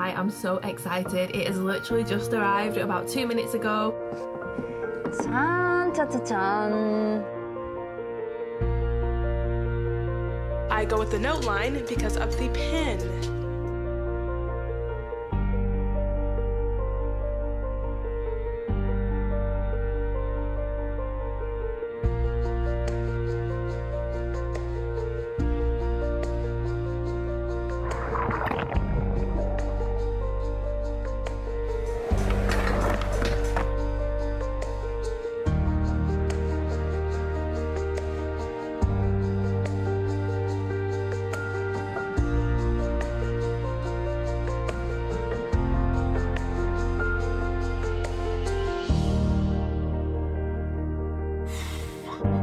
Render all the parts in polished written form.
I am so excited. It has literally just arrived about 2 minutes ago. 짠. I go with the note line because of the pen.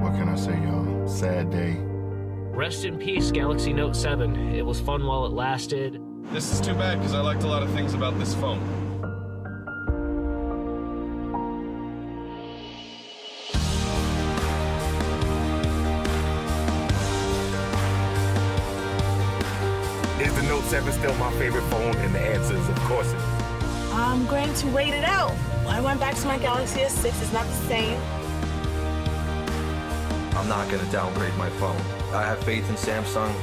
What can I say, y'all? Sad day. Rest in peace, Galaxy Note 7. It was fun while it lasted. This is too bad, because I liked a lot of things about this phone. Is the Note 7 still my favorite phone? And the answer is, of course it is. I'm going to wait it out. I went back to my Galaxy S6. It's not the same. I'm not going to downgrade my phone. I have faith in Samsung.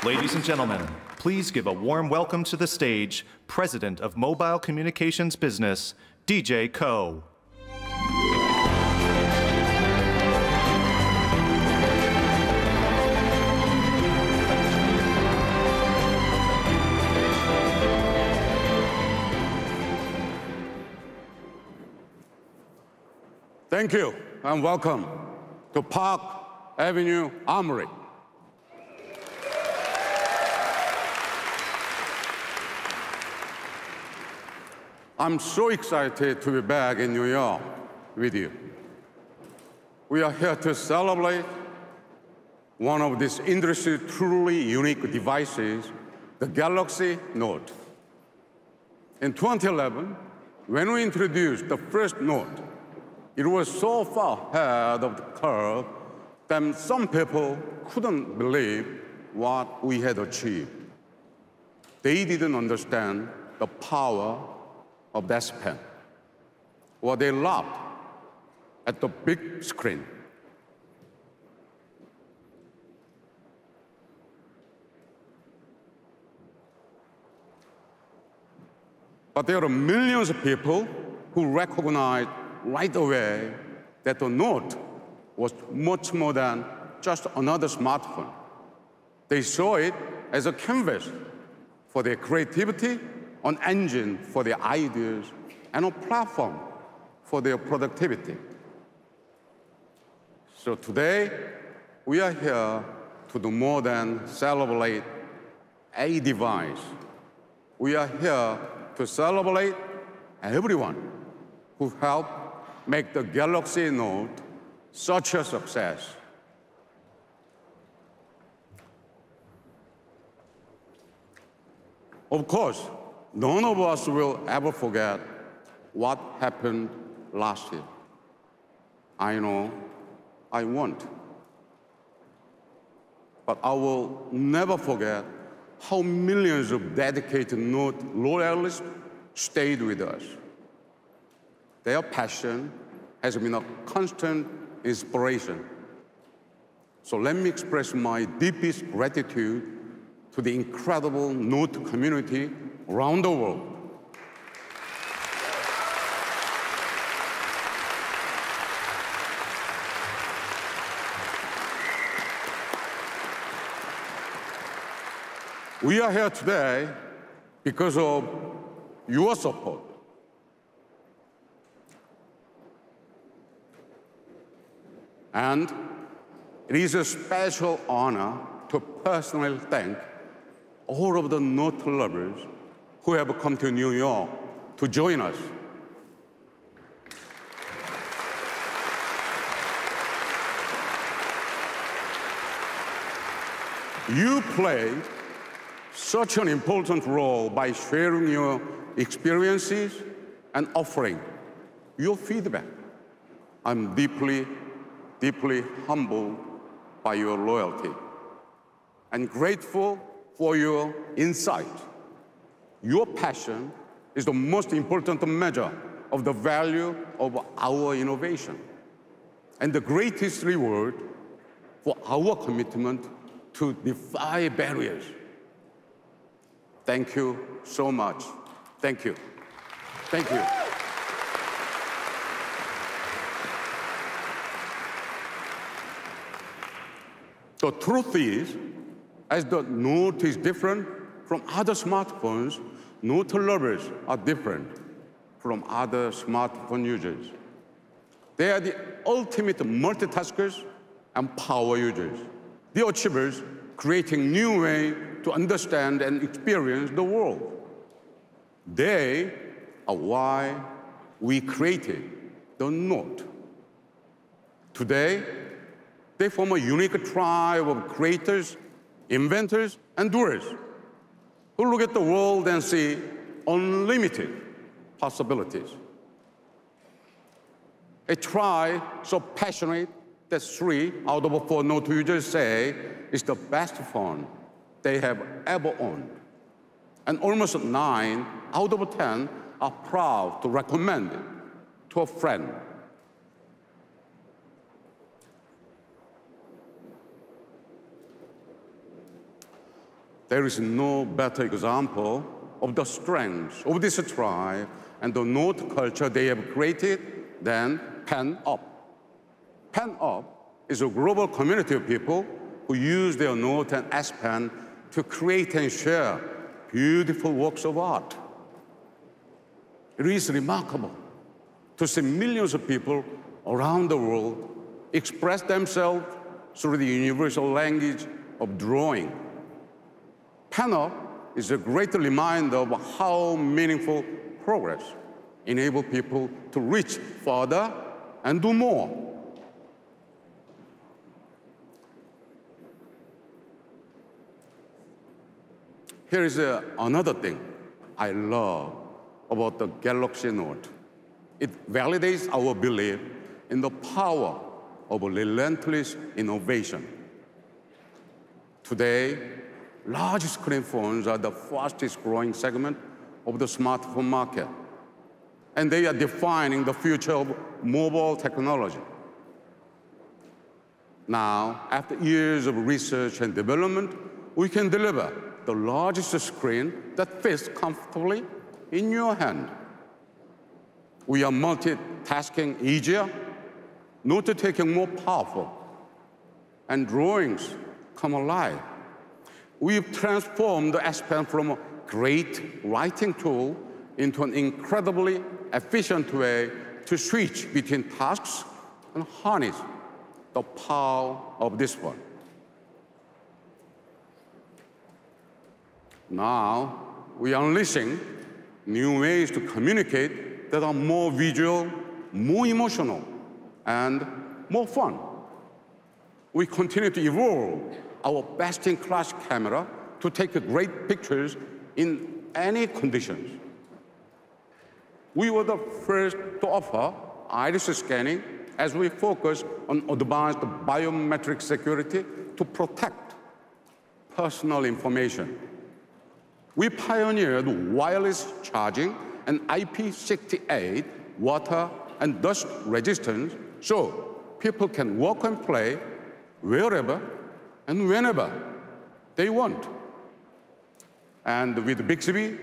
Ladies and gentlemen, please give a warm welcome to the stage, President of Mobile Communications Business, DJ Ko. Thank you, and welcome to Park Avenue Armory. I'm so excited to be back in New York with you. We are here to celebrate one of this industry's truly unique devices, the Galaxy Note. In 2011, when we introduced the first Note, it was so far ahead of the curve that some people couldn't believe what we had achieved. They didn't understand the power of that pen. Or they laughed at the big screen. But there are millions of people who recognized right away that the Note was much more than just another smartphone. They saw it as a canvas for their creativity, an engine for their ideas, and a platform for their productivity. So today, we are here to do more than celebrate a device. We are here to celebrate everyone who helped make the Galaxy Note such a success. Of course, none of us will ever forget what happened last year. I know I won't. But I will never forget how millions of dedicated Note loyalists stayed with us. Their passion has been a constant inspiration. So let me express my deepest gratitude to the incredible Note community around the world. We are here today because of your support. And it is a special honor to personally thank all of the Note lovers who have come to New York to join us. You play such an important role by sharing your experiences and offering your feedback. I'm deeply, deeply humbled by your loyalty and grateful for your insight. Your passion is the most important measure of the value of our innovation and the greatest reward for our commitment to defy barriers. Thank you so much. Thank you. Thank you. The truth is, as the Note is different from other smartphones, Note lovers are different from other smartphone users. They are the ultimate multitaskers and power users, the achievers creating new ways to understand and experience the world. They are why we created the Note. Today, they form a unique tribe of creators, inventors, and doers who look at the world and see unlimited possibilities. A tribe so passionate that 3 out of 4 Note users say it's the best phone they have ever owned. And almost 9 out of 10 are proud to recommend it to a friend. There is no better example of the strength of this tribe and the Note culture they have created than Pen Up. Pen Up is a global community of people who use their Note and S Pen to create and share beautiful works of art. It is remarkable to see millions of people around the world express themselves through the universal language of drawing. Pen Up is a great reminder of how meaningful progress enables people to reach further and do more. Here is another thing I love about the Galaxy Note. It validates our belief in the power of relentless innovation. Today, large screen phones are the fastest growing segment of the smartphone market, and they are defining the future of mobile technology. Now, after years of research and development, we can deliver the largest screen that fits comfortably in your hand. We are multitasking easier, note-taking more powerful, and drawings come alive. We've transformed the S Pen from a great writing tool into an incredibly efficient way to switch between tasks and harness the power of this one. Now, we are unleashing new ways to communicate that are more visual, more emotional, and more fun. We continue to evolve our best-in-class camera to take great pictures in any conditions. We were the first to offer iris scanning as we focus on advanced biometric security to protect personal information. We pioneered wireless charging and IP68 water and dust resistance so people can walk and play wherever and whenever they want. And with Bixby,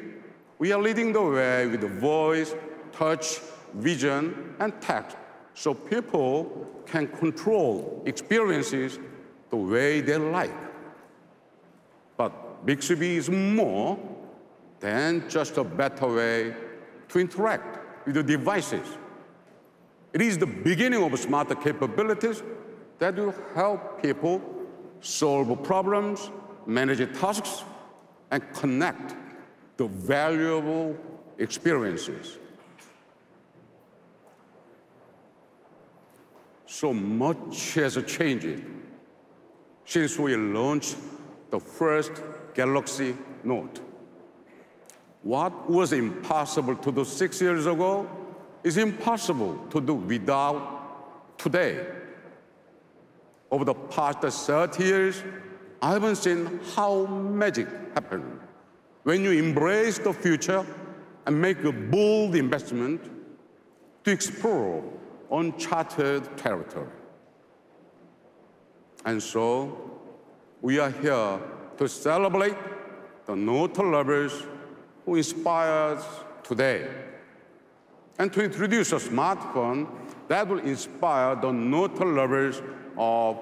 we are leading the way with voice, touch, vision, and text so people can control experiences the way they like. But Bixby is more than just a better way to interact with the devices. It is the beginning of smarter capabilities that will help people solve problems, manage tasks, and connect the valuable experiences. So much has changed since we launched the first Galaxy Note. What was impossible to do 6 years ago is impossible to do without today. Over the past 30 years, I haven't seen how magic happened when you embrace the future and make a bold investment to explore uncharted territory. And so, we are here to celebrate the Note lovers who inspire us today, and to introduce a smartphone that will inspire the Note lovers of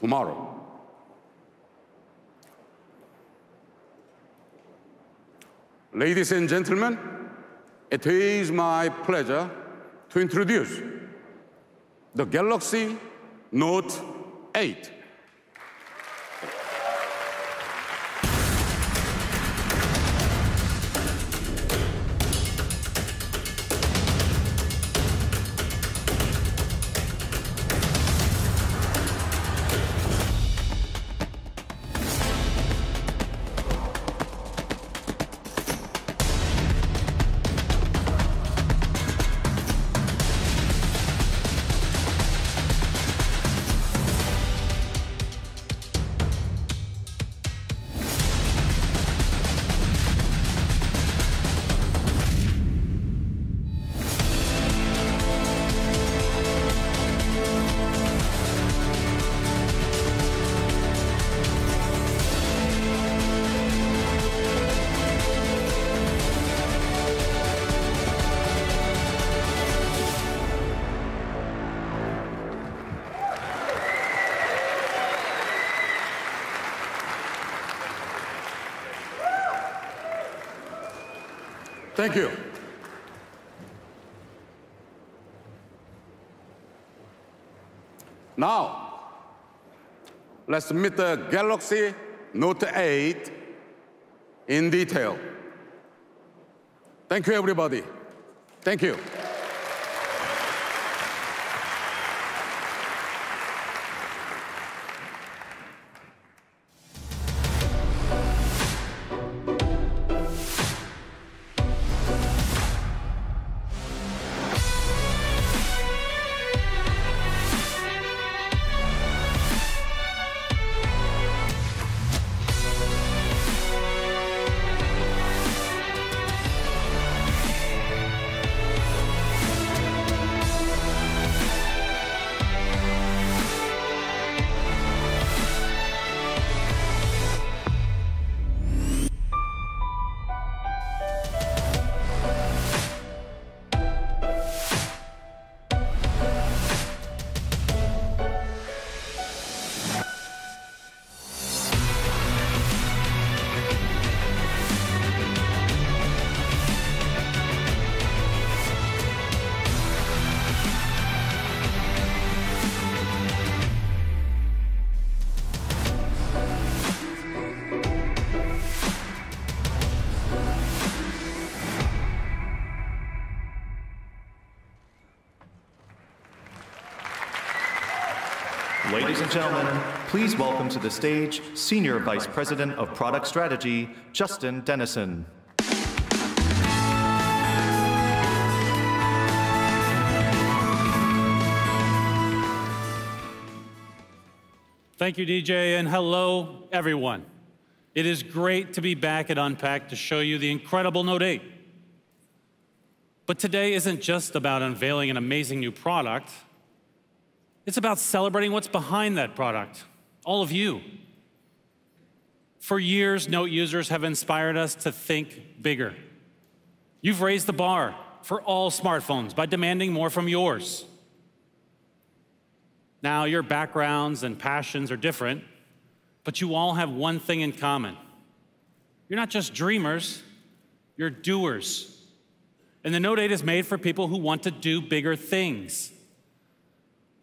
tomorrow. Ladies and gentlemen, it is my pleasure to introduce the Galaxy Note 8. Thank you. Now, let's meet the Galaxy Note 8 in detail. Thank you, everybody. Thank you. Ladies and gentlemen, please welcome to the stage Senior Vice President of Product Strategy, Justin Dennison. Thank you, DJ, and hello, everyone. It is great to be back at Unpacked to show you the incredible Note 8. But today isn't just about unveiling an amazing new product. It's about celebrating what's behind that product, all of you. For years, Note users have inspired us to think bigger. You've raised the bar for all smartphones by demanding more from yours. Now, your backgrounds and passions are different, but you all have one thing in common. You're not just dreamers, you're doers. And the Note 8 is made for people who want to do bigger things.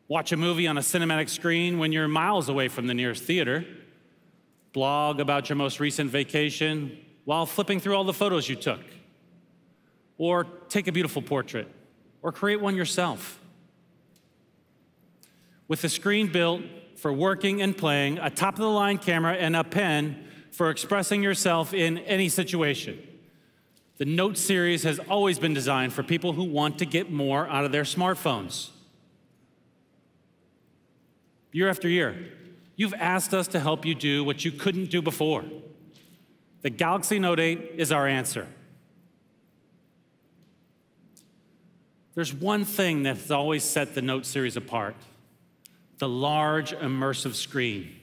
watch a movie on a cinematic screen when you're miles away from the nearest theater, blog about your most recent vacation while flipping through all the photos you took, or take a beautiful portrait, or create one yourself. With a screen built for working and playing, a top-of-the-line camera, and a pen for expressing yourself in any situation, the Note series has always been designed for people who want to get more out of their smartphones. Year after year, you've asked us to help you do what you couldn't do before. The Galaxy Note 8 is our answer. There's one thing that has always set the Note series apart: the large, immersive screen.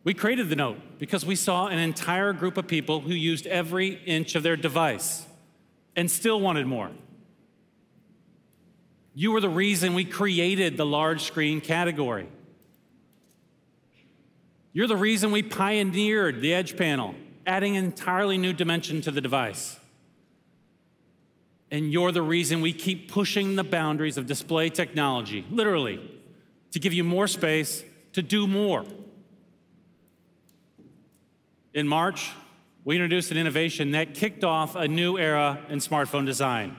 We created the Note because we saw an entire group of people who used every inch of their device and still wanted more. You were the reason we created the large screen category. You're the reason we pioneered the Edge panel, adding an entirely new dimension to the device. And you're the reason we keep pushing the boundaries of display technology, literally, to give you more space to do more. In March, we introduced an innovation that kicked off a new era in smartphone design: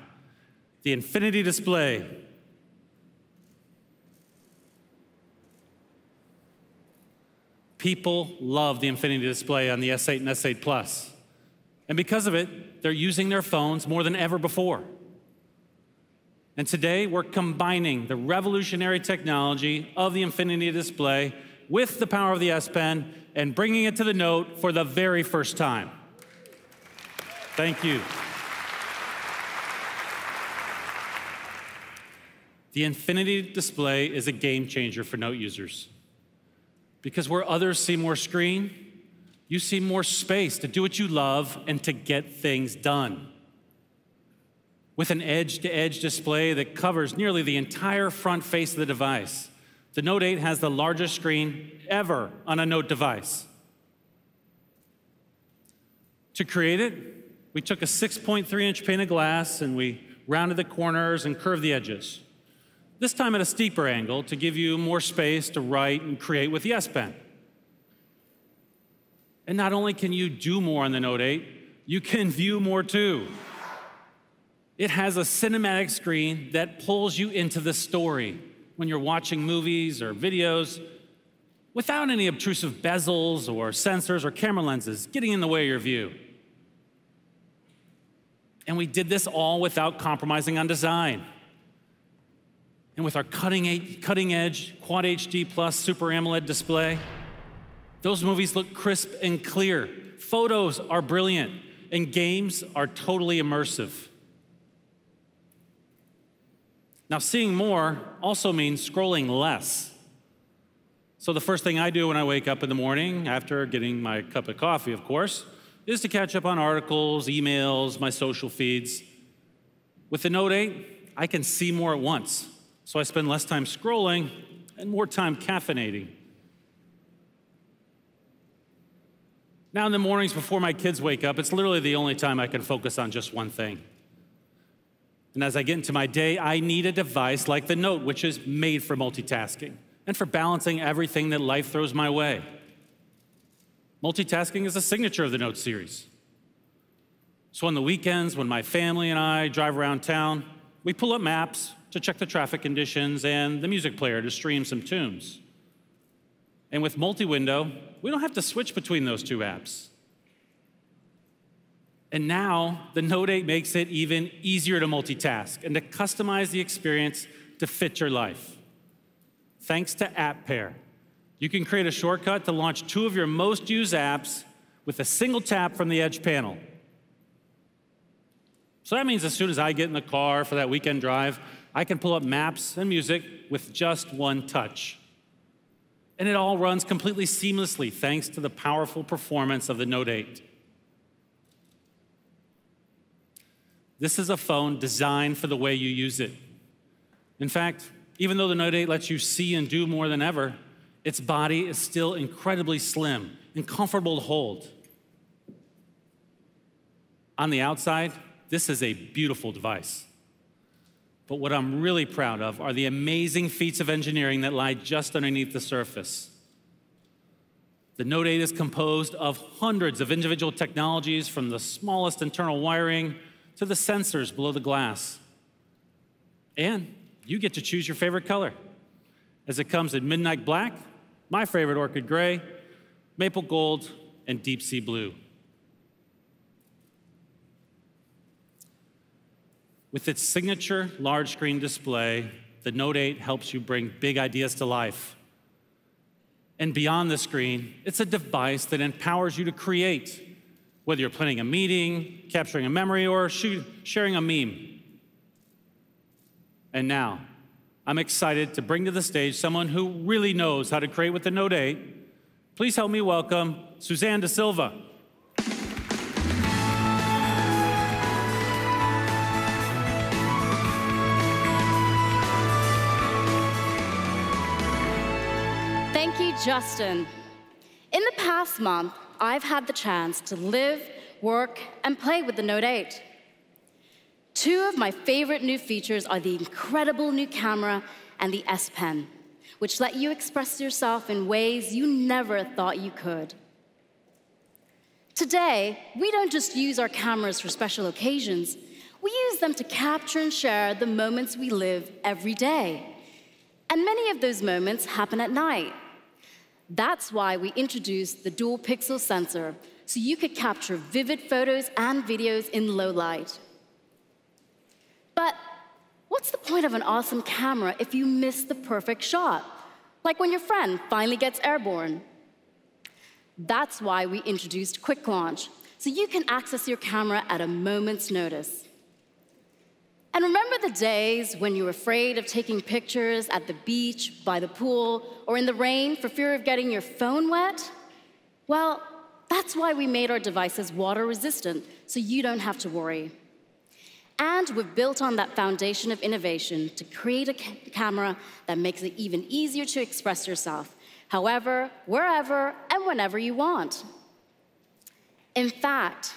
the Infinity Display. People love the Infinity Display on the S8 and S8 Plus. And because of it, they're using their phones more than ever before. And today, we're combining the revolutionary technology of the Infinity Display with the power of the S Pen and bringing it to the Note for the very first time. Thank you. The Infinity Display is a game changer for Note users. Because where others see more screen, you see more space to do what you love and to get things done. With an edge-to-edge display that covers nearly the entire front face of the device, the Note 8 has the largest screen ever on a Note device. To create it, we took a 6.3-inch pane of glass and we rounded the corners and curved the edges. This time at a steeper angle to give you more space to write and create with the S Pen. And not only can you do more on the Note 8, you can view more too. It has a cinematic screen that pulls you into the story when you're watching movies or videos without any obtrusive bezels or sensors or camera lenses getting in the way of your view. And we did this all without compromising on design. And with our cutting-edge Quad HD Plus Super AMOLED display, those movies look crisp and clear. Photos are brilliant, and games are totally immersive. Now, seeing more also means scrolling less. So the first thing I do when I wake up in the morning, after getting my cup of coffee, of course, is to catch up on articles, emails, my social feeds. With the Note 8, I can see more at once. So I spend less time scrolling and more time caffeinating. Now in the mornings before my kids wake up, it's literally the only time I can focus on just one thing. And as I get into my day, I need a device like the Note, which is made for multitasking and for balancing everything that life throws my way. Multitasking is a signature of the Note series. So on the weekends, when my family and I drive around town, we pull up maps to check the traffic conditions and the music player to stream some tunes. And with multi-window, we don't have to switch between those two apps. And now, the Note 8 makes it even easier to multitask and to customize the experience to fit your life. Thanks to App Pair, you can create a shortcut to launch 2 of your most used apps with a single tap from the Edge panel. So that means as soon as I get in the car for that weekend drive, I can pull up maps and music with just one touch. And it all runs completely seamlessly thanks to the powerful performance of the Note 8. This is a phone designed for the way you use it. In fact, even though the Note 8 lets you see and do more than ever, its body is still incredibly slim and comfortable to hold. On the outside, this is a beautiful device. But what I'm really proud of are the amazing feats of engineering that lie just underneath the surface. The Note 8 is composed of hundreds of individual technologies, from the smallest internal wiring to the sensors below the glass. And you get to choose your favorite color, as it comes in midnight black, my favorite orchid gray, maple gold, and deep sea blue. With its signature large screen display, the Note 8 helps you bring big ideas to life. And beyond the screen, it's a device that empowers you to create, whether you're planning a meeting, capturing a memory, or sharing a meme. And now, I'm excited to bring to the stage someone who really knows how to create with the Note 8. Please help me welcome Suzanne Da Silva. Thank you, Justin. In the past month, I've had the chance to live, work, and play with the Note 8. Two of my favorite new features are the incredible new camera and the S Pen, which let you express yourself in ways you never thought you could. Today, we don't just use our cameras for special occasions. We use them to capture and share the moments we live every day. And many of those moments happen at night. That's why we introduced the dual pixel sensor, so you could capture vivid photos and videos in low light. But what's the point of an awesome camera if you miss the perfect shot? Like when your friend finally gets airborne. That's why we introduced Quick Launch, so you can access your camera at a moment's notice. And remember the days when you were afraid of taking pictures at the beach, by the pool, or in the rain for fear of getting your phone wet? Well, that's why we made our devices water-resistant, so you don't have to worry. And we've built on that foundation of innovation to create a camera that makes it even easier to express yourself, however, wherever, and whenever you want. In fact,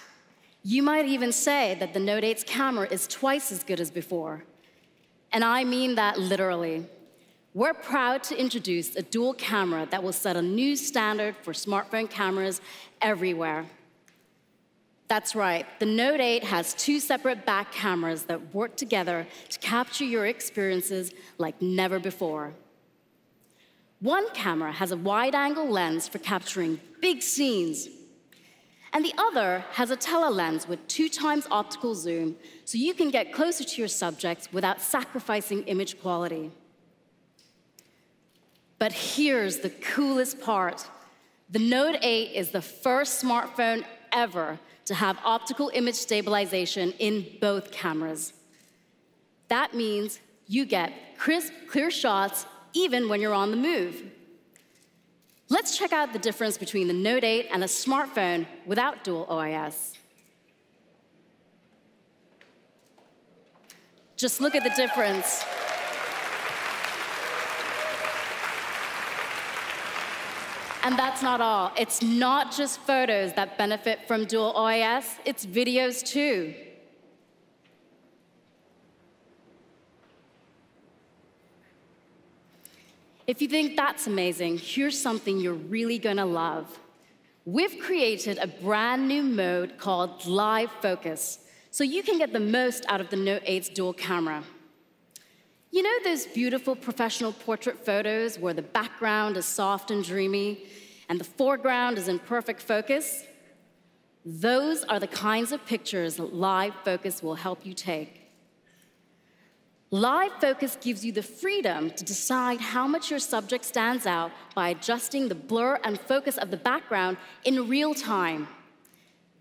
you might even say that the Note 8's camera is twice as good as before. And I mean that literally. We're proud to introduce a dual camera that will set a new standard for smartphone cameras everywhere. That's right, the Note 8 has two separate back cameras that work together to capture your experiences like never before. One camera has a wide-angle lens for capturing big scenes, and the other has a telelens with 2x optical zoom, so you can get closer to your subjects without sacrificing image quality. But here's the coolest part. The Note 8 is the first smartphone ever to have optical image stabilization in both cameras. That means you get crisp, clear shots even when you're on the move. Let's check out the difference between the Note 8 and a smartphone without dual OIS. Just look at the difference. And that's not all. It's not just photos that benefit from dual OIS, it's videos too. If you think that's amazing, here's something you're really gonna love. We've created a brand new mode called Live Focus, so you can get the most out of the Note 8's dual camera. You know those beautiful professional portrait photos where the background is soft and dreamy and the foreground is in perfect focus? Those are the kinds of pictures that Live Focus will help you take. Live Focus gives you the freedom to decide how much your subject stands out by adjusting the blur and focus of the background in real time.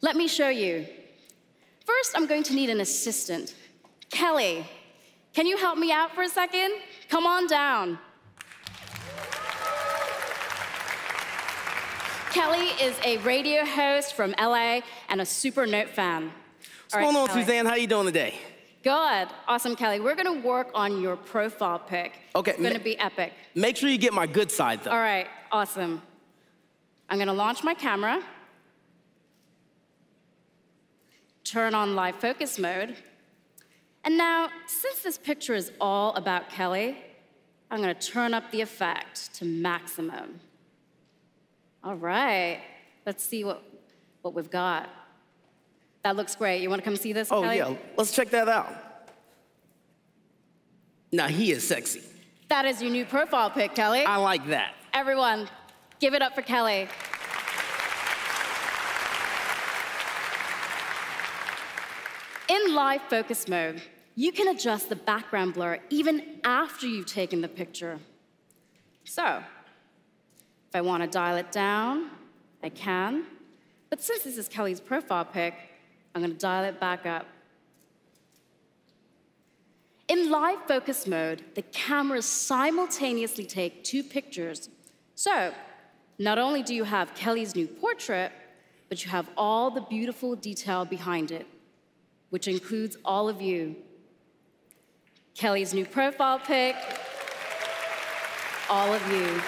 Let me show you. First, I'm going to need an assistant. Kelly, can you help me out for a second? Come on down. Kelly is a radio host from LA and a super Note fan. What's going on, Suzanne? How you doing today? Good. Awesome, Kelly. We're going to work on your profile pic. Okay. It's going to be epic. Make sure you get my good side, though. All right. Awesome. I'm going to launch my camera, turn on live focus mode, And now, since this picture is all about Kelly, I'm gonna turn up the effect to maximum. All right, let's see what we've got. That looks great. You wanna come see this, Kelly? Oh, yeah, let's check that out. Now, he is sexy. That is your new profile pic, Kelly. I like that. Everyone, give it up for Kelly. In live focus mode, you can adjust the background blur even after you've taken the picture. So, if I want to dial it down, I can. But since this is Kelly's profile pic, I'm going to dial it back up. In live focus mode, the cameras simultaneously take 2 pictures. So, not only do you have Kelly's new portrait, but you have all the beautiful detail behind it, which includes all of you. Kelly's new profile pic, all of you.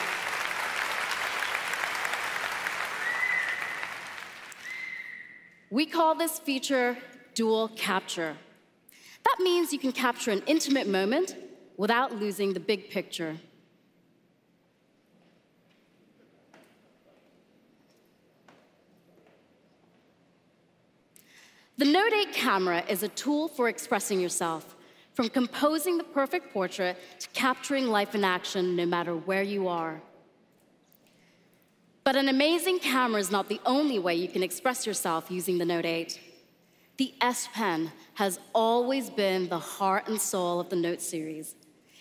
We call this feature dual capture. That means you can capture an intimate moment without losing the big picture. The Note 8 camera is a tool for expressing yourself, from composing the perfect portrait to capturing life in action no matter where you are. But an amazing camera is not the only way you can express yourself using the Note 8. The S Pen has always been the heart and soul of the Note series.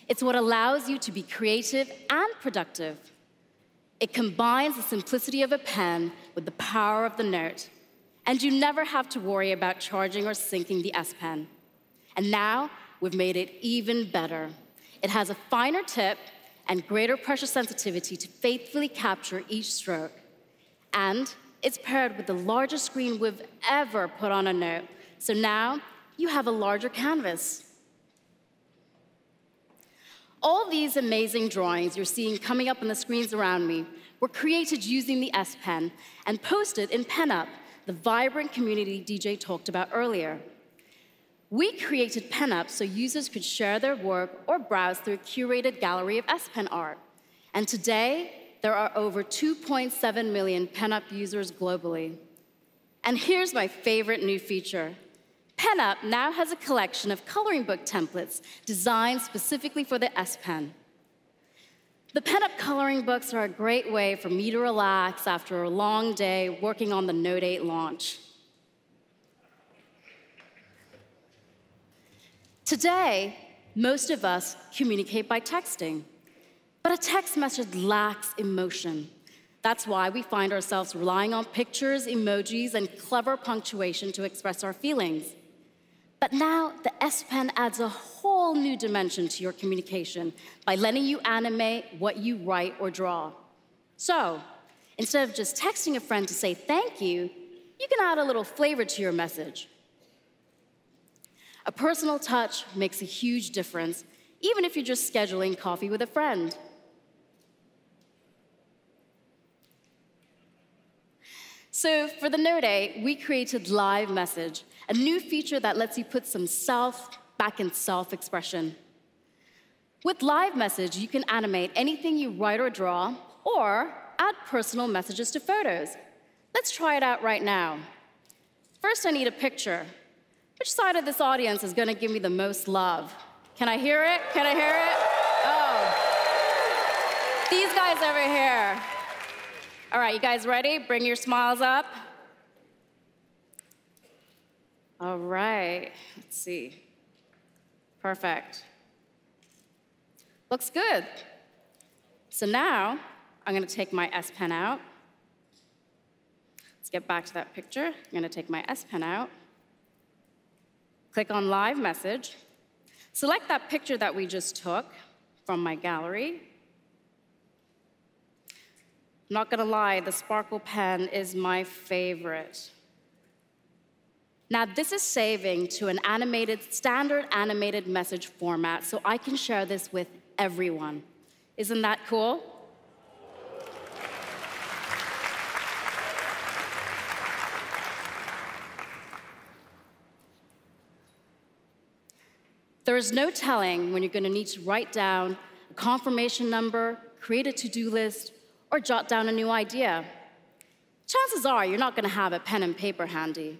It's what allows you to be creative and productive. It combines the simplicity of a pen with the power of the Note. And you never have to worry about charging or syncing the S Pen. And now, we've made it even better. It has a finer tip and greater pressure sensitivity to faithfully capture each stroke. And it's paired with the largest screen we've ever put on a Note. So now, you have a larger canvas. All these amazing drawings you're seeing coming up on the screens around me were created using the S Pen and posted in PenUp, the vibrant community DJ talked about earlier. We created PenUp so users could share their work or browse through a curated gallery of S Pen art. And today, there are over 2.7 million PenUp users globally. And here's my favorite new feature. PenUp now has a collection of coloring book templates designed specifically for the S Pen. The PenUp coloring books are a great way for me to relax after a long day working on the Note 8 launch. Today, most of us communicate by texting, but a text message lacks emotion. That's why we find ourselves relying on pictures, emojis, and clever punctuation to express our feelings. But now, the S Pen adds a whole new dimension to your communication by letting you animate what you write or draw. So, instead of just texting a friend to say thank you, you can add a little flavor to your message. A personal touch makes a huge difference, even if you're just scheduling coffee with a friend. So for the Note 8, we created Live Message, a new feature that lets you put some self back in self-expression. With Live Message, you can animate anything you write or draw, or add personal messages to photos. Let's try it out right now. First, I need a picture. Which side of this audience is gonna give me the most love? Can I hear it? Can I hear it? Oh. These guys over here. All right, you guys ready? Bring your smiles up. All right, let's see. Perfect. Looks good. So now, I'm gonna take my S Pen out. Let's get back to that picture. I'm gonna take my S Pen out. Click on Live Message. Select that picture that we just took from my gallery. I'm not gonna lie, the Sparkle pen is my favorite. Now, this is saving to an standard animated message format, so I can share this with everyone. Isn't that cool? There is no telling when you're going to need to write down a confirmation number, create a to-do list, or jot down a new idea. Chances are you're not going to have a pen and paper handy.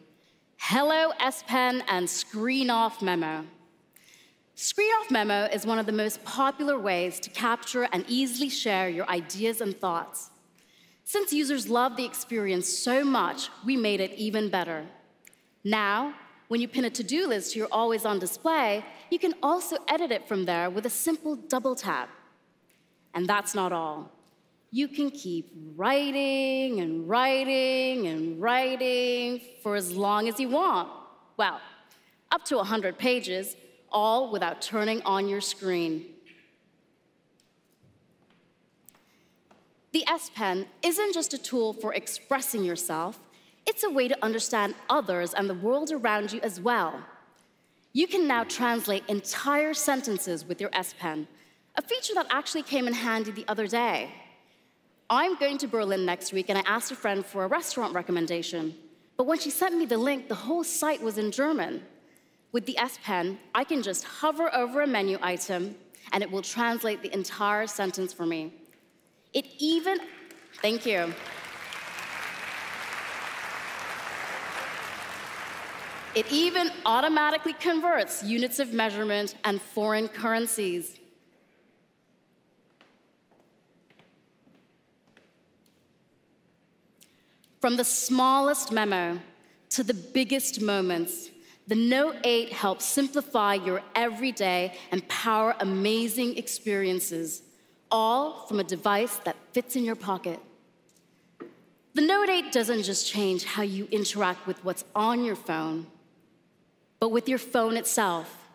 Hello, S Pen and Screen Off Memo. Screen Off Memo is one of the most popular ways to capture and easily share your ideas and thoughts. Since users love the experience so much, we made it even better. Now, when you pin a to-do list to your always-on display, you can also edit it from there with a simple double tap. And that's not all. You can keep writing and writing and writing for as long as you want. Well, up to 100 pages, all without turning on your screen. The S Pen isn't just a tool for expressing yourself, it's a way to understand others and the world around you as well. You can now translate entire sentences with your S Pen, a feature that actually came in handy the other day. I'm going to Berlin next week, and I asked a friend for a restaurant recommendation. But when she sent me the link, the whole site was in German. With the S Pen, I can just hover over a menu item, and it will translate the entire sentence for me. Thank you. It even automatically converts units of measurement and foreign currencies. From the smallest memo to the biggest moments, the Note 8 helps simplify your everyday and power amazing experiences, all from a device that fits in your pocket. The Note 8 doesn't just change how you interact with what's on your phone, but with your phone itself.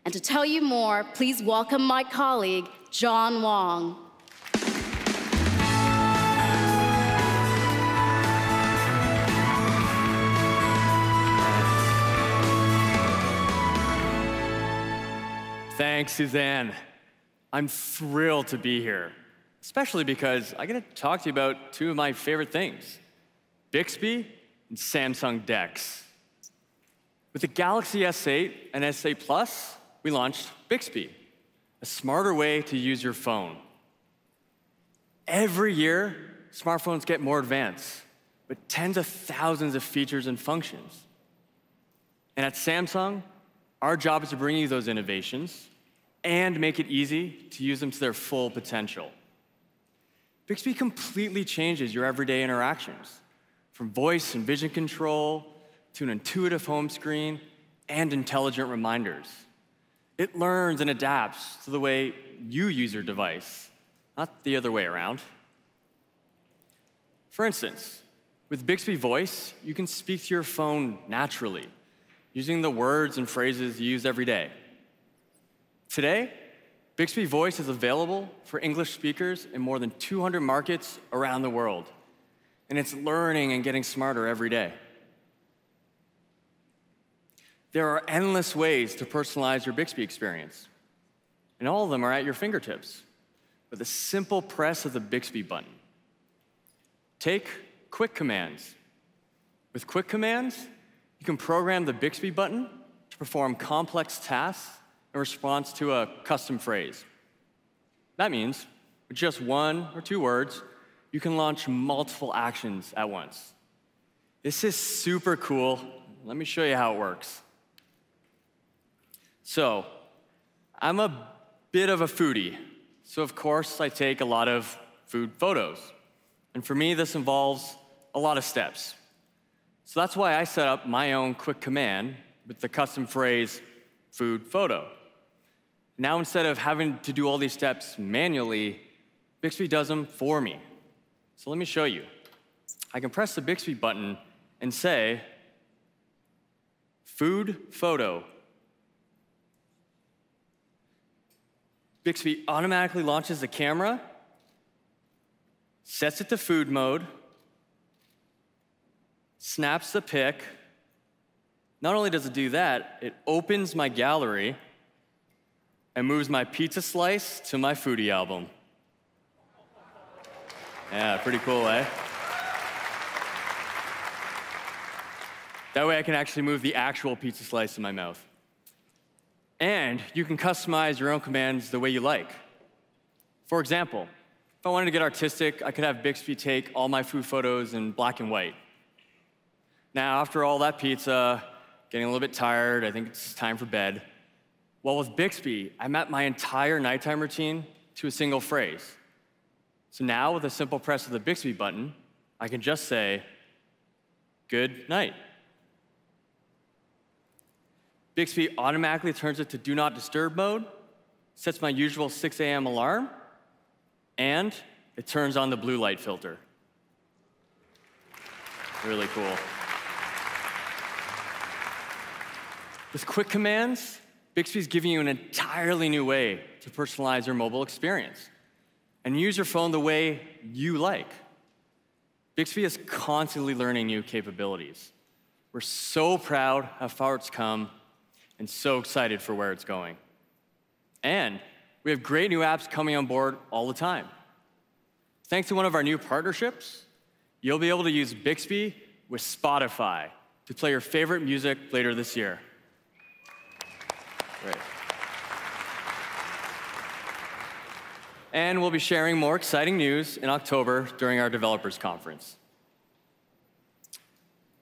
And to tell you more, please welcome my colleague, John Wong. Thanks, Suzanne. I'm thrilled to be here, especially because I get to talk to you about two of my favorite things, Bixby and Samsung DeX. With the Galaxy S8 and S8 Plus, we launched Bixby, a smarter way to use your phone. Every year, smartphones get more advanced, with tens of thousands of features and functions. And at Samsung, our job is to bring you those innovations and make it easy to use them to their full potential. Bixby completely changes your everyday interactions, from voice and vision control to an intuitive home screen and intelligent reminders. It learns and adapts to the way you use your device, not the other way around. For instance, with Bixby Voice, you can speak to your phone naturally, using the words and phrases you use every day. Today, Bixby Voice is available for English speakers in more than 200 markets around the world, and it's learning and getting smarter every day. There are endless ways to personalize your Bixby experience, and all of them are at your fingertips with a simple press of the Bixby button. Take Quick Commands. With Quick Commands, you can program the Bixby button to perform complex tasks in response to a custom phrase. That means, with just 1 or 2 words, you can launch multiple actions at once. This is super cool. Let me show you how it works. So, I'm a bit of a foodie, so of course I take a lot of food photos. And for me, this involves a lot of steps. So that's why I set up my own quick command with the custom phrase, food photo. Now instead of having to do all these steps manually, Bixby does them for me. So let me show you. I can press the Bixby button and say, food photo. Bixby automatically launches the camera, sets it to food mode, snaps the pic. Not only does it do that, it opens my gallery and moves my pizza slice to my foodie album. Yeah, pretty cool, eh? That way I can actually move the actual pizza slice in my mouth. And you can customize your own commands the way you like. For example, if I wanted to get artistic, I could have Bixby take all my food photos in black and white. Now, after all that pizza, getting a little bit tired, I think it's time for bed. Well, with Bixby, I mapped my entire nighttime routine to a single phrase. So now, with a simple press of the Bixby button, I can just say, good night. Bixby automatically turns it to do not disturb mode, sets my usual 6 a.m. alarm, and it turns on the blue light filter. Really cool. With quick commands, Bixby's giving you an entirely new way to personalize your mobile experience and use your phone the way you like. Bixby is constantly learning new capabilities. We're so proud how far it's come and so excited for where it's going. And we have great new apps coming on board all the time. Thanks to one of our new partnerships, you'll be able to use Bixby with Spotify to play your favorite music later this year. Great. And we'll be sharing more exciting news in October during our developers conference.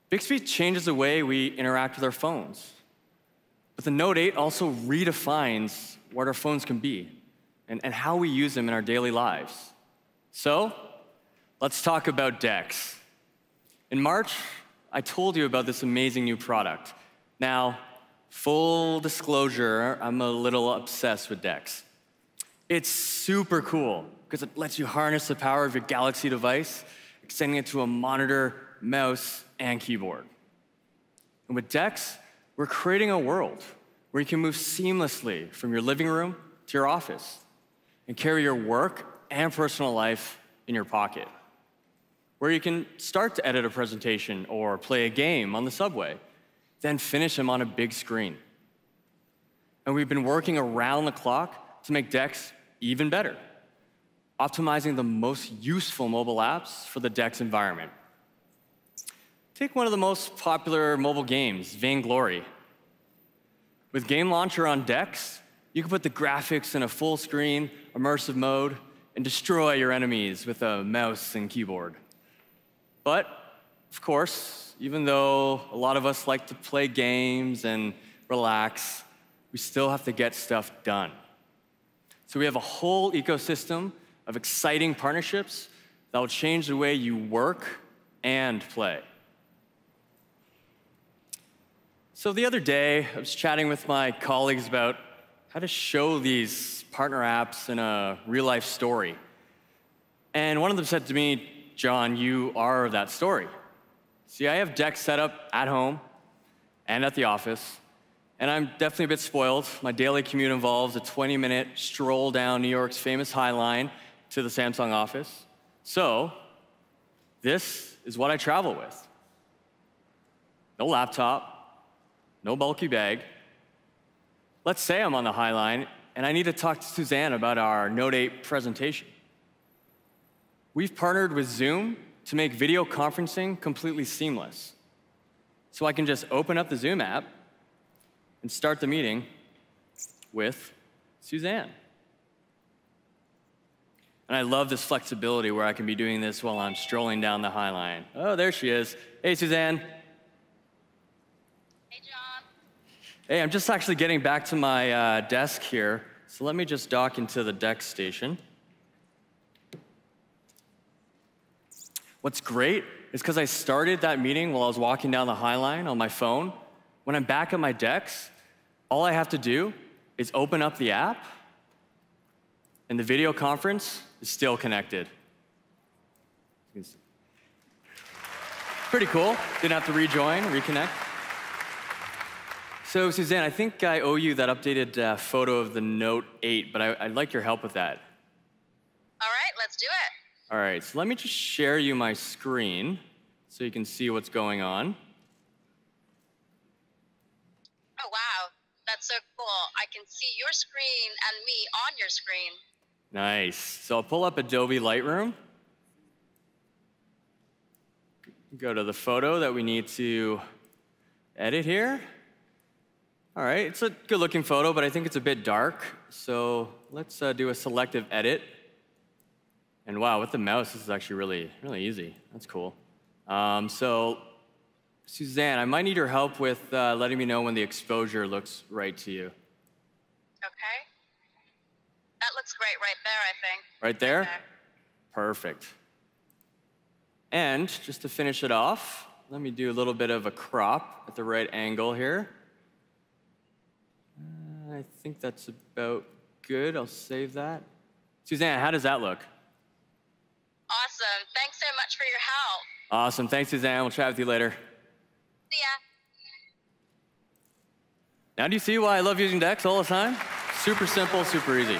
Bixby changes the way we interact with our phones. But the Note 8 also redefines what our phones can be and how we use them in our daily lives. So, let's talk about DeX. In March, I told you about this amazing new product. Now, full disclosure, I'm a little obsessed with DeX. It's super cool because it lets you harness the power of your Galaxy device, extending it to a monitor, mouse, and keyboard. And with DeX, we're creating a world where you can move seamlessly from your living room to your office and carry your work and personal life in your pocket, where you can start to edit a presentation or play a game on the subway, then finish them on a big screen. And we've been working around the clock to make DeX even better, optimizing the most useful mobile apps for the DeX environment. Take one of the most popular mobile games, Vainglory. With Game Launcher on DeX, you can put the graphics in a full screen, immersive mode, and destroy your enemies with a mouse and keyboard. But, of course, even though a lot of us like to play games and relax, we still have to get stuff done. So we have a whole ecosystem of exciting partnerships that will change the way you work and play. So the other day, I was chatting with my colleagues about how to show these partner apps in a real-life story. And one of them said to me, John, you are that story. See, I have DeX set up at home and at the office, and I'm definitely a bit spoiled. My daily commute involves a 20-minute stroll down New York's famous High Line to the Samsung office. So this is what I travel with. No laptop, no bulky bag. Let's say I'm on the High Line and I need to talk to Suzanne about our Note 8 presentation. We've partnered with Zoom to make video conferencing completely seamless. So I can just open up the Zoom app and start the meeting with Suzanne. And I love this flexibility where I can be doing this while I'm strolling down the High Line. Oh, there she is. Hey, Suzanne. Hey, John. Hey, I'm just actually getting back to my desk here. So let me just dock into the DeX station. What's great is because I started that meeting while I was walking down the High Line on my phone. When I'm back at my DeX, all I have to do is open up the app, and the video conference is still connected. Pretty cool. Didn't have to rejoin, reconnect. So, Suzanne, I think I owe you that updated photo of the Note 8, but I'd like your help with that. All right, let's do it. All right, so let me just share you my screen so you can see what's going on. Oh, wow. That's so cool. I can see your screen and me on your screen. Nice. So I'll pull up Adobe Lightroom. Go to the photo that we need to edit here. All right, it's a good-looking photo, but I think it's a bit dark. So let's do a selective edit. And wow, with the mouse, this is actually really easy. That's cool. So Suzanne, I might need your help with letting me know when the exposure looks right to you. Okay. That looks great right there, I think. Right there? Perfect. And just to finish it off, let me do a little bit of a crop at the right angle here. I think that's about good. I'll save that. Suzanne, how does that look? Awesome. Thanks so much for your help. Awesome. Thanks, Suzanne. We'll chat with you later. See ya. Now do you see why I love using DeX all the time? Super simple, super easy.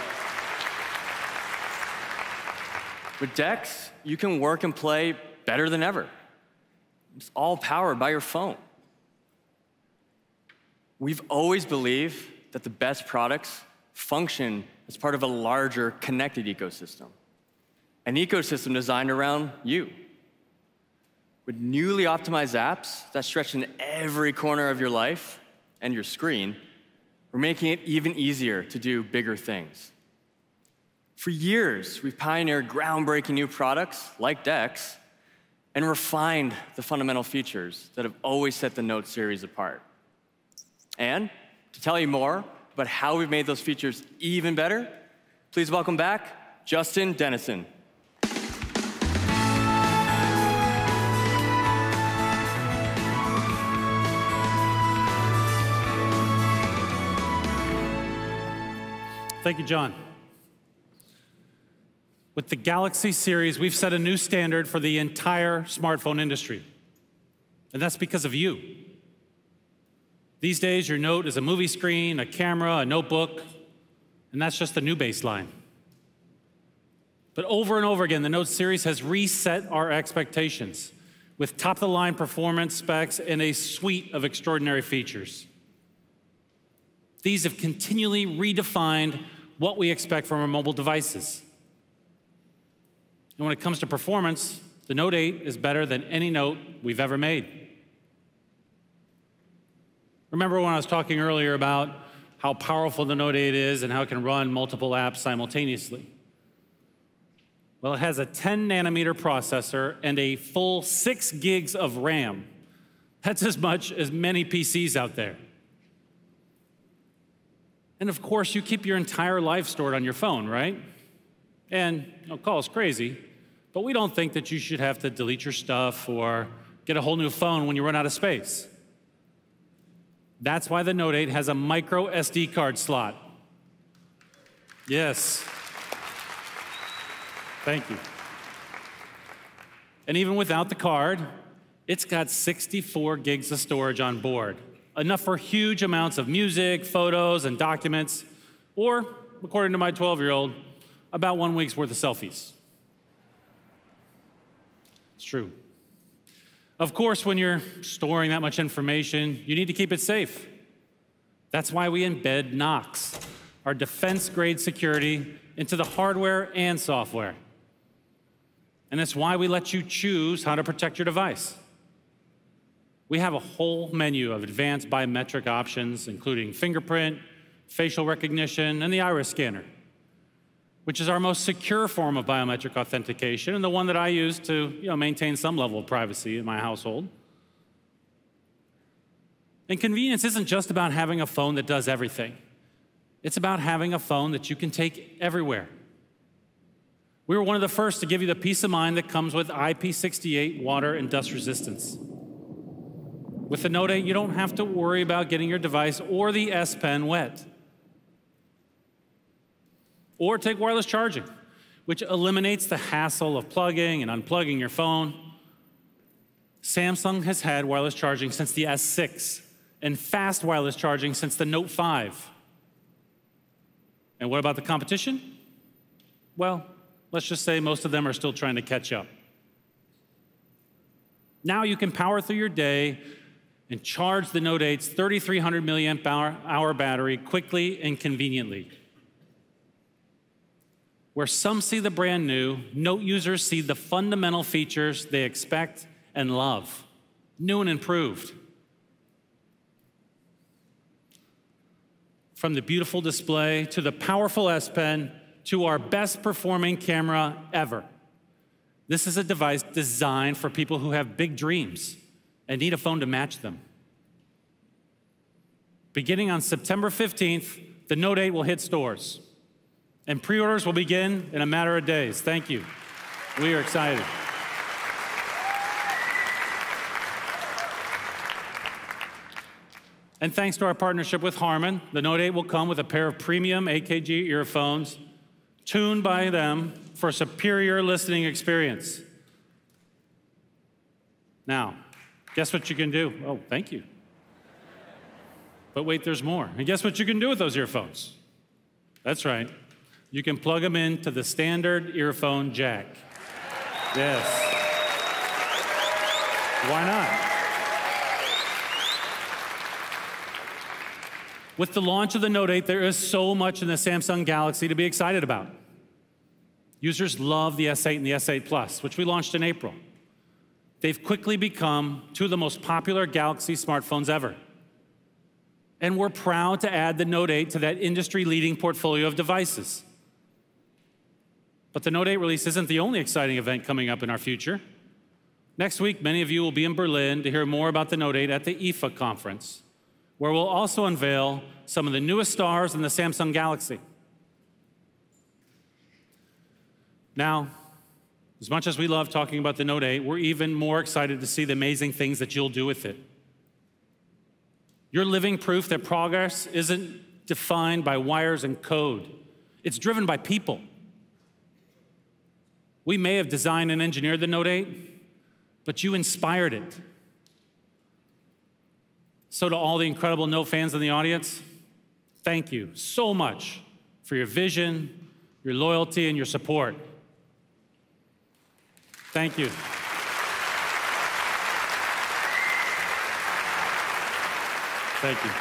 With DeX, you can work and play better than ever. It's all powered by your phone. We've always believed that the best products function as part of a larger connected ecosystem, an ecosystem designed around you. With newly optimized apps that stretch in every corner of your life and your screen, we're making it even easier to do bigger things. For years, we've pioneered groundbreaking new products like DeX and refined the fundamental features that have always set the Note series apart. And to tell you more about how we've made those features even better, please welcome back Justin Dennison. Thank you, John. With the Galaxy series, we've set a new standard for the entire smartphone industry. And that's because of you. These days, your Note is a movie screen, a camera, a notebook, and that's just the new baseline. But over and over again, the Note series has reset our expectations with top-of-the-line performance specs and a suite of extraordinary features. These have continually redefined what we expect from our mobile devices. And when it comes to performance, the Note 8 is better than any Note we've ever made. Remember when I was talking earlier about how powerful the Note 8 is and how it can run multiple apps simultaneously? Well, it has a 10-nanometer processor and a full 6 gigs of RAM. That's as much as many PCs out there. And of course, you keep your entire life stored on your phone, right? And call us crazy, but we don't think that you should have to delete your stuff or get a whole new phone when you run out of space. That's why the Note 8 has a micro SD card slot. Yes. Thank you. And even without the card, it's got 64 gigs of storage on board, enough for huge amounts of music, photos, and documents, or, according to my 12-year-old, about 1 week's worth of selfies. It's true. Of course, when you're storing that much information, you need to keep it safe. That's why we embed Knox, our defense-grade security, into the hardware and software. And it's why we let you choose how to protect your device. We have a whole menu of advanced biometric options, including fingerprint, facial recognition, and the iris scanner, which is our most secure form of biometric authentication and the one that I use to maintain some level of privacy in my household. And convenience isn't just about having a phone that does everything. It's about having a phone that you can take everywhere. We were one of the first to give you the peace of mind that comes with IP68 water and dust resistance. With the Note 8, you don't have to worry about getting your device or the S Pen wet. Or take wireless charging, which eliminates the hassle of plugging and unplugging your phone. Samsung has had wireless charging since the S6 and fast wireless charging since the Note 5. And what about the competition? Well, let's just say most of them are still trying to catch up. Now you can power through your day and charge the Note 8's 3,300 milliamp hour battery quickly and conveniently. Where some see the brand new, Note users see the fundamental features they expect and love, new and improved. From the beautiful display to the powerful S Pen to our best performing camera ever. This is a device designed for people who have big dreams and need a phone to match them. Beginning on September 15th, the Note 8 will hit stores, and pre-orders will begin in a matter of days. Thank you. We are excited. And thanks to our partnership with Harman, the Note 8 will come with a pair of premium AKG earphones tuned by them for a superior listening experience. Now, guess what you can do? Oh, thank you. But wait, there's more. And guess what you can do with those earphones? That's right. You can plug them into the standard earphone jack. Yes. Why not? With the launch of the Note 8, there is so much in the Samsung Galaxy to be excited about. Users love the S8 and the S8 Plus, which we launched in April. They've quickly become two of the most popular Galaxy smartphones ever. And we're proud to add the Note 8 to that industry-leading portfolio of devices. But the Note 8 release isn't the only exciting event coming up in our future. Next week, many of you will be in Berlin to hear more about the Note 8 at the IFA conference, where we'll also unveil some of the newest stars in the Samsung Galaxy. Now, as much as we love talking about the Note 8, we're even more excited to see the amazing things that you'll do with it. You're living proof that progress isn't defined by wires and code. It's driven by people. We may have designed and engineered the Note 8, but you inspired it. So to all the incredible Note fans in the audience, thank you so much for your vision, your loyalty, and your support. Thank you. Thank you.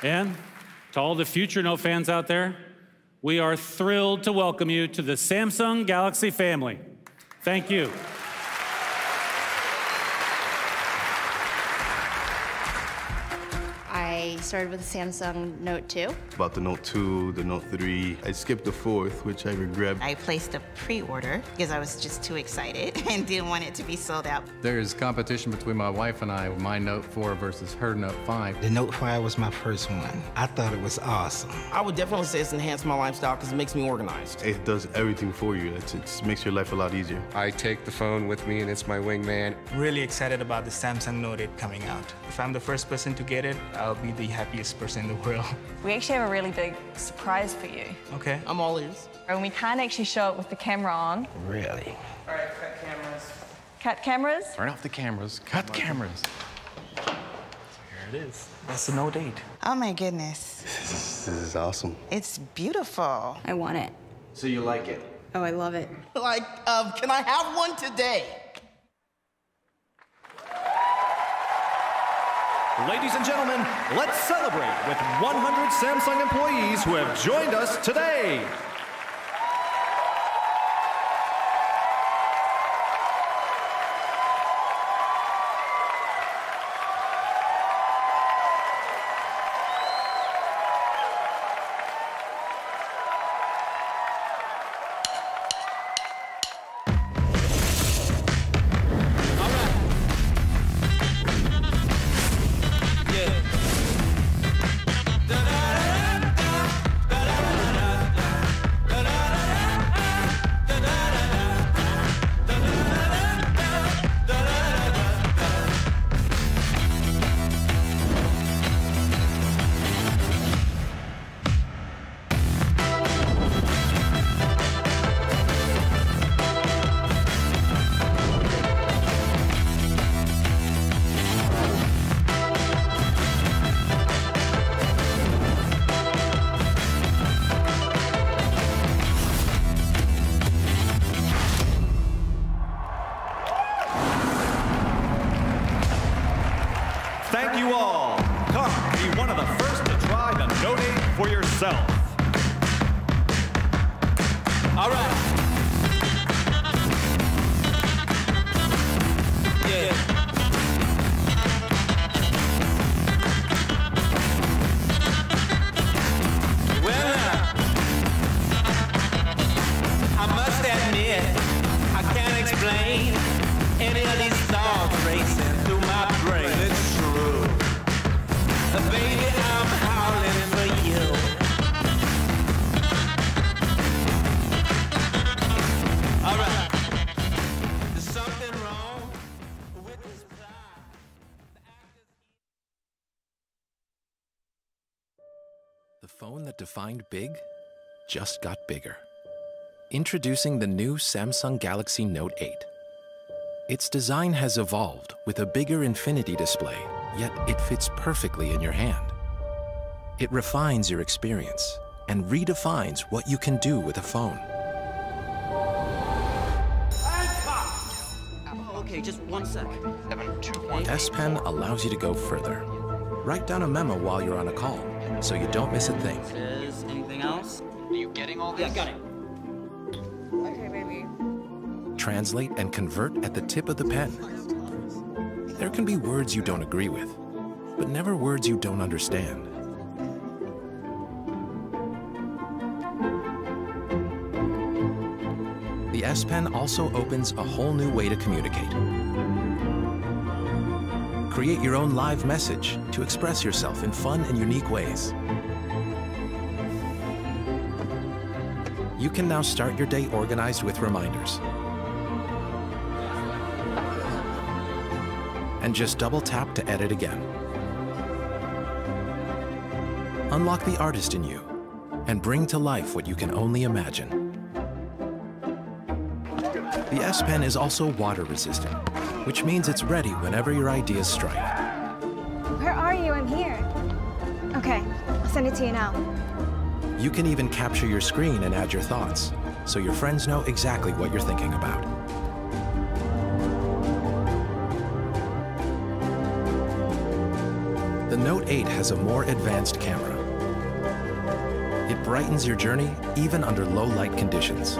And to all the future Note fans out there, we are thrilled to welcome you to the Samsung Galaxy family. Thank you. I started with the Samsung Note 2. About the Note 2, the Note 3. I skipped the 4th, which I regret. I placed a pre-order because I was just too excited and didn't want it to be sold out. There's competition between my wife and I, my Note 4 versus her Note 5. The Note 5 was my first one. I thought it was awesome. I would definitely say it's enhanced my lifestyle because it makes me organized. It does everything for you. It makes your life a lot easier. I take the phone with me and it's my wingman. Really excited about the Samsung Note 8 coming out. If I'm the first person to get it, I'll be the happiest person in the world. We actually have a really big surprise for you. Okay. I'm all ears. And we can't actually show it with the camera on. Really? All right, cut cameras. Cut cameras? Turn off the cameras. Cut cameras. So here it is. That's the Note 8. Oh my goodness. This is awesome. It's beautiful. I want it. So you like it? Oh, I love it. Like, can I have one today? Ladies and gentlemen, let's celebrate with 100 Samsung employees who have joined us today. Thank you all. Come, be one of the first to try the Note 8 for yourself. All right. Yeah. explain any of these thoughts racing through my brain. It's true. Baby, I'm howling for you. All right. There's something wrong with this plot. The phone that defined big just got bigger. Introducing the new Samsung Galaxy Note 8. Its design has evolved with a bigger infinity display, yet it fits perfectly in your hand. It refines your experience and redefines what you can do with a phone. Okay, just 1 sec. The S Pen allows you to go further. Write down a memo while you're on a call, so you don't miss a thing. Is anything else? Are you getting all this? Yeah, got it. Okay, baby. Translate and convert at the tip of the pen. There can be words you don't agree with, but never words you don't understand. The S Pen also opens a whole new way to communicate. Create your own live message to express yourself in fun and unique ways. You can now start your day organized with reminders. And just double tap to edit again. Unlock the artist in you and bring to life what you can only imagine. The S Pen is also water resistant, which means it's ready whenever your ideas strike. Where are you? I'm here. Okay, I'll send it to you now. You can even capture your screen and add your thoughts, so your friends know exactly what you're thinking about. The Note 8 has a more advanced camera. It brightens your journey even under low light conditions.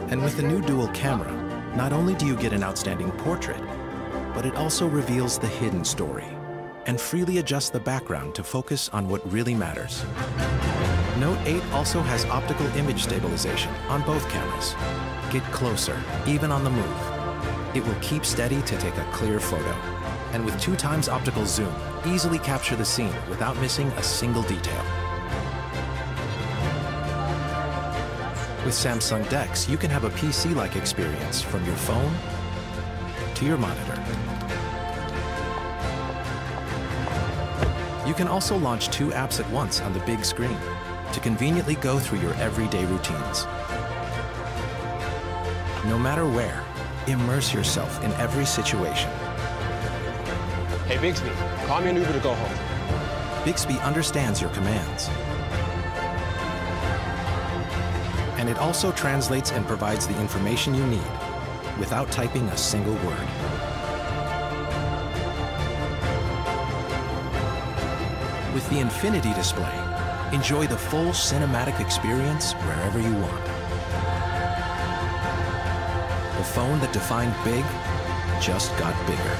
And with the new dual camera, not only do you get an outstanding portrait, but it also reveals the hidden story and freely adjusts the background to focus on what really matters. Note 8 also has optical image stabilization on both cameras. Get closer, even on the move. It will keep steady to take a clear photo. And with 2x optical zoom, easily capture the scene without missing a single detail. With Samsung DeX, you can have a PC-like experience from your phone to your monitor. You can also launch 2 apps at once on the big screen to conveniently go through your everyday routines. No matter where, immerse yourself in every situation. Hey, Bixby, call me an Uber to go home. Bixby understands your commands. And it also translates and provides the information you need without typing a single word. With the Infinity display, enjoy the full cinematic experience wherever you want. The phone that defined big just got bigger.